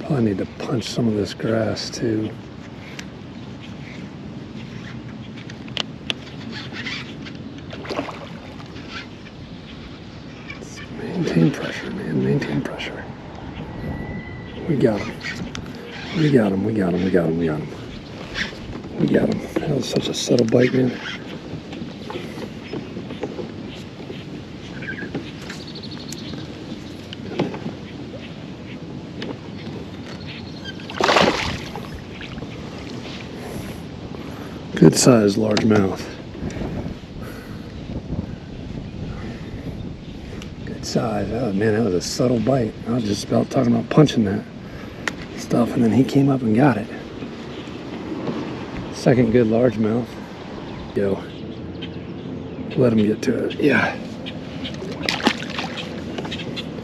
Probably need to punch some of this grass too. Maintain pressure, man. Maintain pressure. We got him. We got him. We got him. We got him. We got him. We got him. That was such a subtle bite, man. Good size largemouth. Good size. Oh man, that was a subtle bite. I was just about talking about punching that stuff, and then he came up and got it. Second good largemouth. Yo, let him get to it. Yeah.